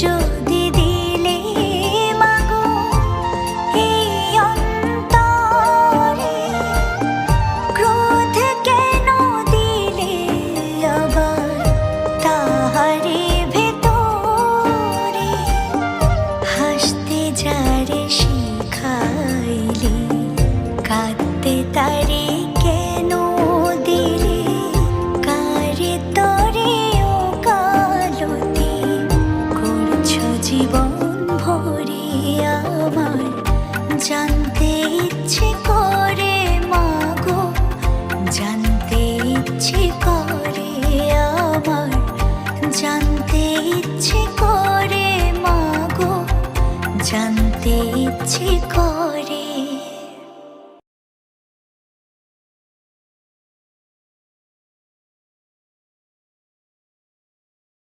যদি দিলে মাগো এই অন্তরে, ক্রোধ কেন দিলে আবার তাহারে ভেতরে? হাসতে যারে শিখাইলে, কাঁদতে তারে কেন দিলে? কারে তরে ও কালতি করছো জীবন ভরে আমার? জানতে ইচ্ছে করে মাগো, জানতে ইচ্ছে করে আমার, জানতে ইচ্ছে করে মাগো, জানতে ইচ্ছে করে।